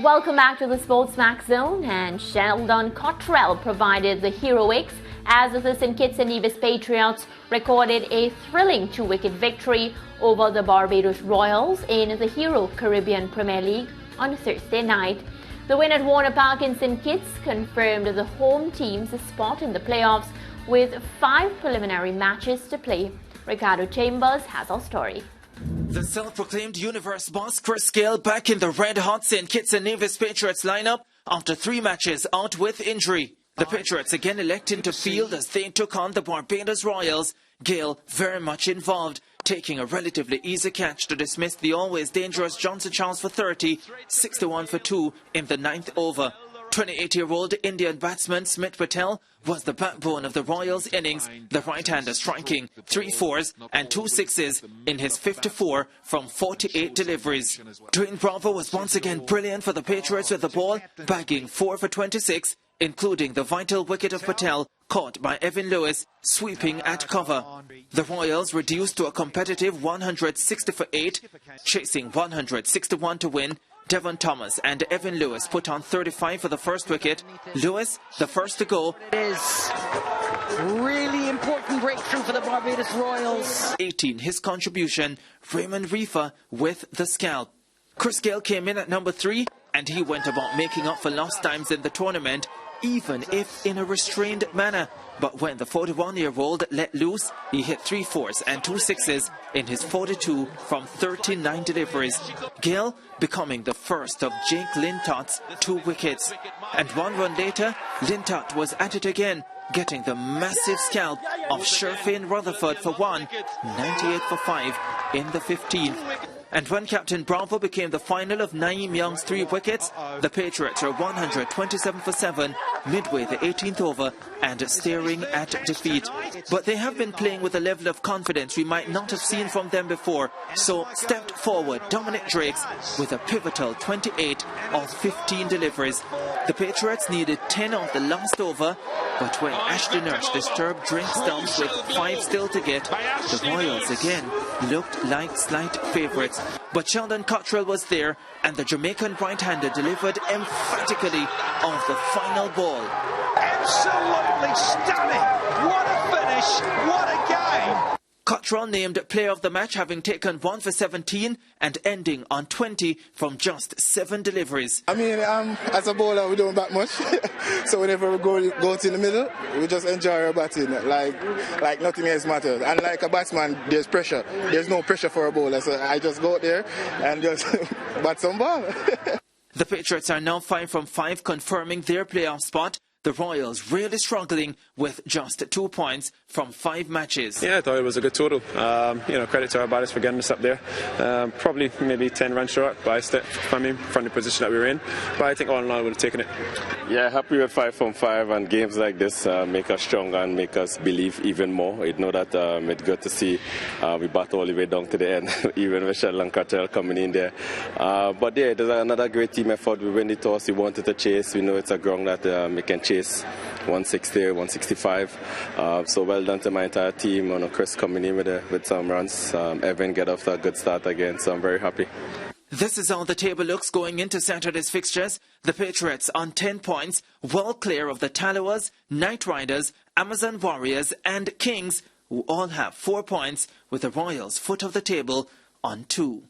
Welcome back to the SportsMax Zone, and Sheldon Cottrell provided the heroics as the St. Kitts and Nevis Patriots recorded a thrilling 2-wicket victory over the Barbados Royals in the Hero Caribbean Premier League on Thursday night. The win at Warner Park in St. Kitts confirmed the home team's spot in the playoffs with 5 preliminary matches to play. Ricardo Chambers has our story. The self-proclaimed universe boss Chris Gayle back in the red-hot St. Kitts and Nevis Patriots lineup after 3 matches out with injury. The Patriots again electing to field as they took on the Barbados Royals. Gayle very much involved, taking a relatively easy catch to dismiss the always dangerous Johnson Charles for 30, 61 for 2 in the 9th over. 28-year-old Indian batsman Smith Patel was the backbone of the Royals' innings, the right-hander striking 3 fours and 2 sixes in his 54 from 48 deliveries. Dwayne Bravo was once again brilliant for the Patriots with the ball, bagging 4 for 26, including the vital wicket of Patel, caught by Evan Lewis, sweeping at cover. The Royals reduced to a competitive 160 for 8, chasing 161 to win. Devon Thomas and Evan Lewis put on 35 for the first wicket. Lewis, the first to go. It is really important breakthrough for the Barbados Royals. 18 his contribution. Raymond Reefer with the scalp. Chris Gayle came in at number 3 and he went about making up for lost times in the tournament, even if in a restrained manner. But when the 41-year-old let loose, he hit 3 fours and 2 sixes in his 42 from 39 deliveries. Gayle becoming the first of Jake Lintot's 2 wickets. And 1 run later, Lintot was at it again, getting the massive scalp of Sherfane Rutherford for 1, 98 for 5 in the 15th. And when Captain Bravo became the final of Naeem Young's 3 wickets, the Patriots were 127 for 7 midway the 18th over and staring at defeat. But they have been playing with a level of confidence we might not have seen from them before. So stepped forward Dominic Drakes with a pivotal 28 of 15 deliveries. The Patriots needed 10 of the last over, but when Ashley Nurse disturbed drink stumps with 5 still to get, the Royals again looked like slight favourites. But Sheldon Cottrell was there, and the Jamaican right-hander delivered emphatically on the final ball. Absolutely stunning! What a finish! What a game! Cottrell named player of the match, having taken 1 for 17 and ending on 20 from just 7 deliveries. I mean, as a bowler, we don't bat much. So whenever we go to the middle, we just enjoy our batting. Like nothing else matters. And like a batsman, there's pressure. There's no pressure for a bowler. So I just go out there and just bat some ball. The Patriots are now 5 from 5, confirming their playoff spot. The Royals really struggling with just 2 points from 5 matches. Yeah, I thought it was a good total. Credit to our batters for getting us up there. Probably maybe 10 runs short by a step from the position that we were in. But I think all in all, I would have taken it. Yeah, happy with 5 from 5, and games like this make us stronger and make us believe even more. You know that it's good to see we bat all the way down to the end, even with Sheldon Cottrell coming in there. But yeah, there's another great team effort. We win the toss, we wanted to chase. We know it's a ground that we can chase 160, 165. So well done to my entire team. Chris coming in with some runs. Evan get off to a good start again, so I'm very happy. This is how the table looks going into Saturday's fixtures. The Patriots on 10 points, well clear of the Tallawahs, Knight Riders, Amazon Warriors and Kings, who all have 4 points, with the Royals foot of the table on 2.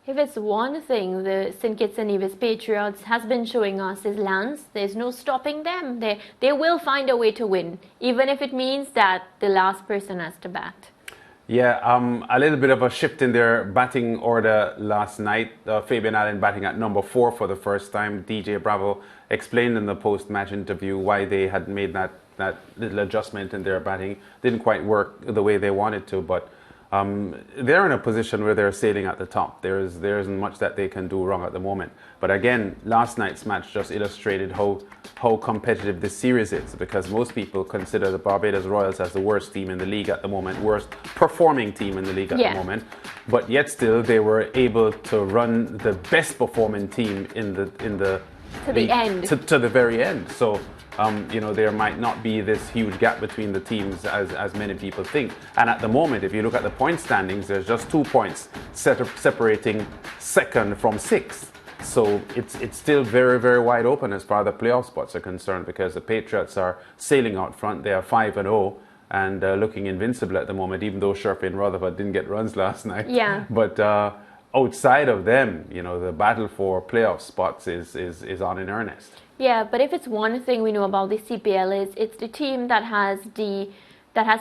If it's one thing the St. Kitts and Nevis Patriots has been showing us is Lance, there's no stopping them. They will find a way to win, even if it means that the last person has to bat. Yeah, a little bit of a shift in their batting order last night. Fabian Allen batting at number 4 for the first time. DJ Bravo explained in the post-match interview why they had made that little adjustment in their batting. Didn't quite work the way they wanted to, but they're in a position where they're sailing at the top. There isn't much that they can do wrong at the moment. But again, last night's match just illustrated how competitive this series is, because most people consider the Barbados Royals as the worst team in the league at the moment, worst performing team in the league at the moment. But yet still, they were able to run the best performing team in the to the end, to the very end. So there might not be this huge gap between the teams as many people think. And at the moment, if you look at the point standings, there's just 2 points separating second from 6th. So it's still very, very wide open as far as the playoff spots are concerned, because the Patriots are sailing out front. They are 5-0 and looking invincible at the moment, even though Sherpain Rutherford didn't get runs last night. Yeah. But outside of them, the battle for playoff spots is on in earnest. Yeah, but if it's one thing we know about the CPL is it's the team that has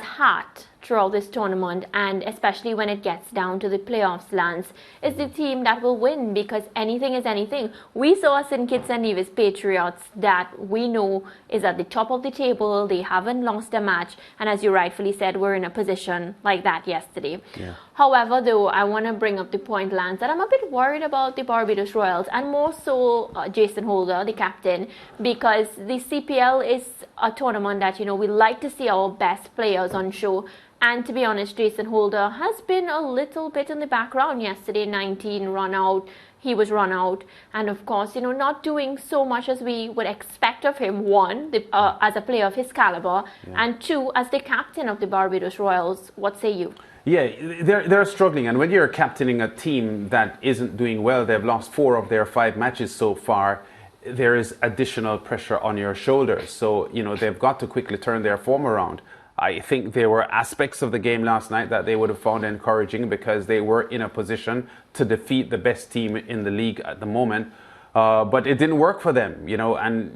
heart throughout this tournament, and especially when it gets down to the playoffs, Lance, is the team that will win, because anything is anything. We saw St. Kitts and Nevis Patriots that we know is at the top of the table. They haven't lost a match, and as you rightfully said, we're in a position like that yesterday. Yeah. However, though, I want to bring up the point, Lance, that I'm a bit worried about the Barbados Royals, and more so Jason Holder, the captain, because the CPL is a tournament that, we like to see our best players on show. And to be honest, Jason Holder has been a little bit in the background yesterday. 19 run out. He was run out. And of course, not doing so much as we would expect of him. One, as a player of his caliber. Yeah. And two, as the captain of the Barbados Royals. What say you? Yeah, they're struggling. And when you're captaining a team that isn't doing well, they've lost 4 of their 5 matches so far, there is additional pressure on your shoulders. So, they've got to quickly turn their form around. I think there were aspects of the game last night that they would have found encouraging, because they were in a position to defeat the best team in the league at the moment. But it didn't work for them, and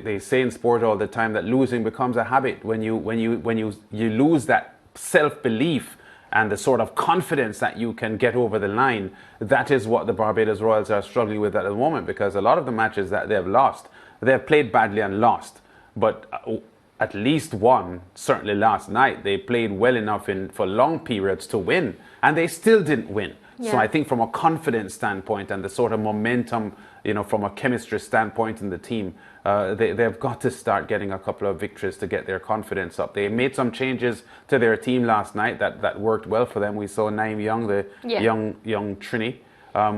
they say in sport all the time that losing becomes a habit. When you lose that self-belief and the sort of confidence that you can get over the line, that is what the Barbados Royals are struggling with at the moment, because a lot of the matches that they've lost, they've played badly and lost. But at least one, certainly last night, they played well enough for long periods to win, and they still didn't win. Yeah. So I think from a confidence standpoint and the sort of momentum, from a chemistry standpoint in the team, they've got to start getting a couple of victories to get their confidence up. They made some changes to their team last night that worked well for them. We saw Naeem Young, the young Trini,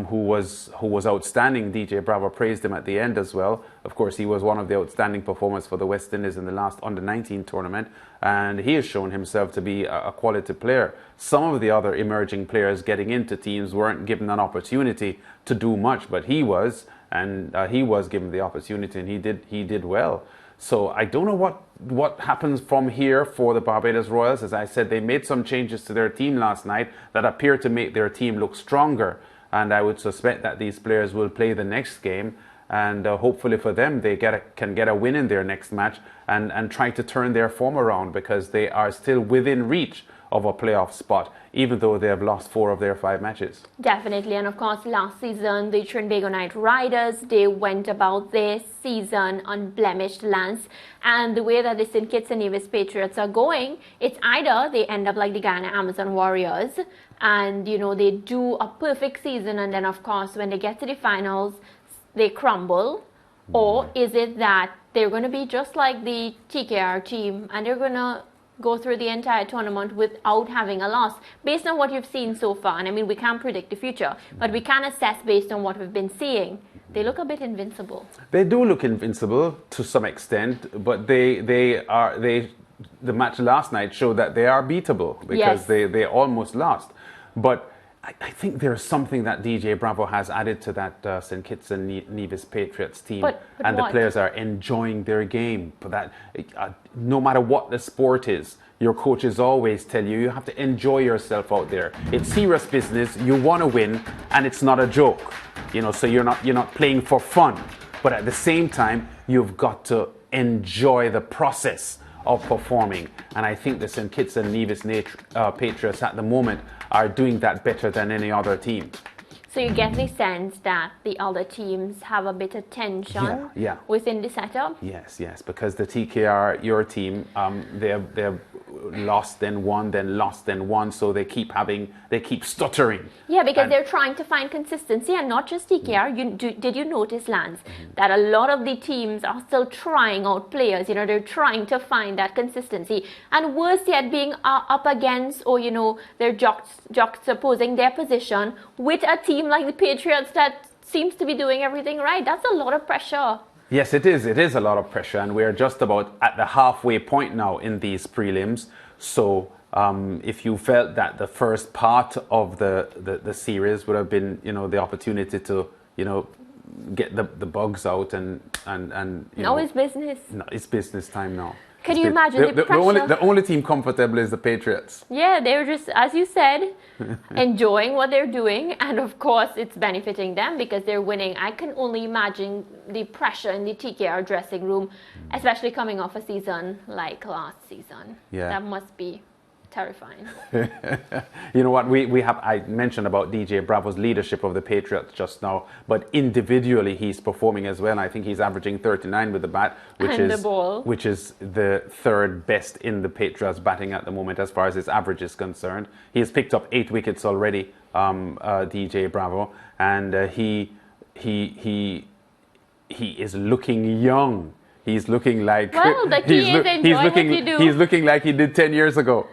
who was outstanding. DJ Bravo praised him at the end as well. Of course, he was one of the outstanding performers for the West Indies in the last Under-19 tournament, and he has shown himself to be a quality player. Some of the other emerging players getting into teams weren't given an opportunity to do much, but he was, and he was given the opportunity, and he did well. So I don't know what happens from here for the Barbados Royals. As I said, they made some changes to their team last night that appear to make their team look stronger. And I would suspect that these players will play the next game, and hopefully for them they can get a win in their next match and try to turn their form around, because they are still within reach of a playoff spot, even though they have lost 4 of their 5 matches. Definitely, and of course last season the Trinbago Knight Riders, they went about their season unblemished, Lance, and the way that the St. Kitts and Nevis Patriots are going, it's either they end up like the Guyana Amazon Warriors and they do a perfect season, and then of course when they get to the finals they crumble, or is it that they're going to be just like the TKR team and they're going to go through the entire tournament without having a loss, based on what you've seen so far? And I mean, we can't predict the future, but we can assess based on what we've been seeing. They look a bit invincible. They do look invincible to some extent, but the match last night showed that they are beatable, because they almost lost. But I think there's something that DJ Bravo has added to that St. Kitts and Nevis Patriots team, and the players are enjoying their game. But that no matter what the sport is, your coaches always tell you have to enjoy yourself out there. It's serious business. You want to win, and it's not a joke. So you're not playing for fun, but at the same time you've got to enjoy the process of performing. And I think the St. Kitts and Nevis Patriots at the moment are doing that better than any other team. So you get the sense that the other teams have a bit of tension within the setup? Yes, because the TKR, your team, they've lost then won, then lost then won, so they keep stuttering. Yeah, because they're trying to find consistency, and not just TKR. Did you notice, Lance, that a lot of the teams are still trying out players? They're trying to find that consistency, and worse yet, being up against, or they're juxtaposing their position with a team like the Patriots that seems to be doing everything right. That's a lot of pressure. Yes, it is. It is a lot of pressure, and we're just about at the halfway point now in these prelims. So if you felt that the first part of the series would have been, the opportunity to, get the bugs out and you now know, it's business. no, it's business time now. Can you imagine the pressure? The only team comfortable is the Patriots. Yeah, they're just, as you said, enjoying what they're doing. And of course, it's benefiting them because they're winning. I can only imagine the pressure in the TKR dressing room, especially coming off a season like last season. Yeah. That must be terrifying. You know what, I mentioned about DJ Bravo's leadership of the Patriots just now, but individually he's performing as well. I think he's averaging 39 with the bat, which is the third best in the Patriots batting at the moment as far as his average is concerned. He has picked up 8 wickets already, DJ Bravo, and he is looking young. He's looking like well, the key is enjoy what you do. He's looking like he did 10 years ago.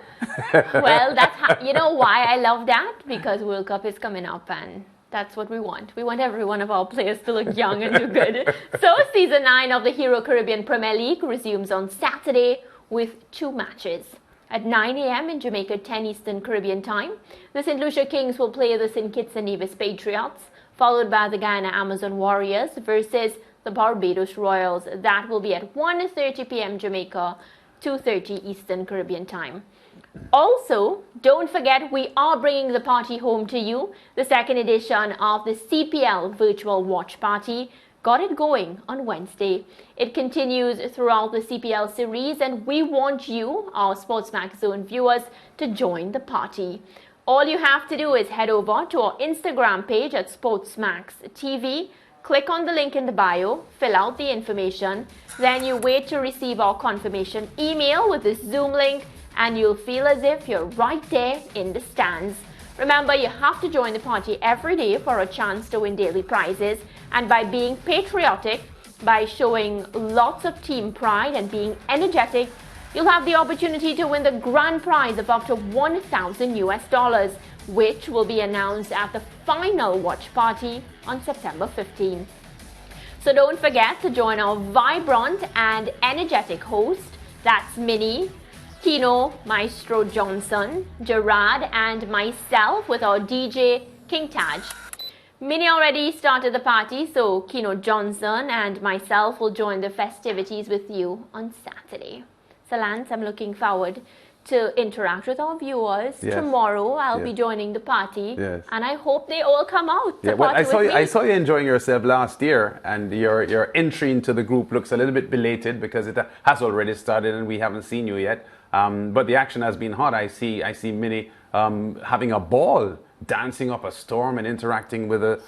Well, that's how, you know why I love that? Because World Cup is coming up and that's what we want. We want every one of our players to look young and do good. So season 9 of the Hero Caribbean Premier League resumes on Saturday with 2 matches. At 9 a.m. in Jamaica, 10 Eastern Caribbean time, the St. Lucia Kings will play the St. Kitts and Nevis Patriots, followed by the Guyana Amazon Warriors versus the Barbados Royals. That will be at 1:30 p.m. Jamaica, 2:30 Eastern Caribbean time. Also, don't forget we are bringing the party home to you. The second edition of the CPL Virtual Watch Party got it going on Wednesday. It continues throughout the CPL series and we want you, our SportsMax Zone viewers, to join the party. All you have to do is head over to our Instagram page at SportsMax TV, click on the link in the bio, fill out the information, then you wait to receive our confirmation email with this Zoom link and you'll feel as if you're right there in the stands. Remember, you have to join the party every day for a chance to win daily prizes, and by being patriotic, by showing lots of team pride and being energetic, you'll have the opportunity to win the grand prize of up to $1,000, which will be announced at the final watch party on September 15. So don't forget to join our vibrant and energetic host. That's Minnie, Kino, Maestro Johnson, Gerard and myself with our DJ King Taj. Minnie already started the party, so Kino Johnson and myself will join the festivities with you on Saturday. So Lance, I'm looking forward to interact with our viewers. Yes. Tomorrow I'll be joining the party, yes, and I hope they all come out to well, party I saw you enjoying yourself last year, and your entry into the group looks a little bit belated because it has already started and we haven't seen you yet. But the action has been hot. I see Minnie having a ball, dancing up a storm and interacting with a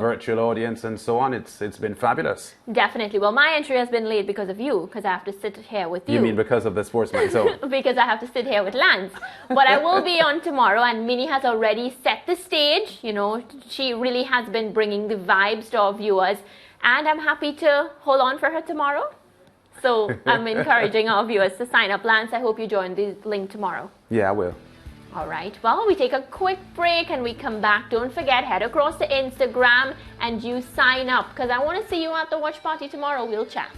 virtual audience and so on. It's been fabulous. Definitely. Well, my entry has been late because of you, because I have to sit here with you. You mean because of the SportsMax Zone? Because I have to sit here with Lance. But I will be on tomorrow, and Minnie has already set the stage. You know, she really has been bringing the vibes to our viewers, and I'm happy to hold on for her tomorrow. So I'm encouraging our viewers to sign up. Lance, I hope you join the link tomorrow. Yeah, I will. All right, well, we take a quick break and we come back. Don't forget, head across to Instagram and you sign up because I want to see you at the watch party tomorrow. We'll chat.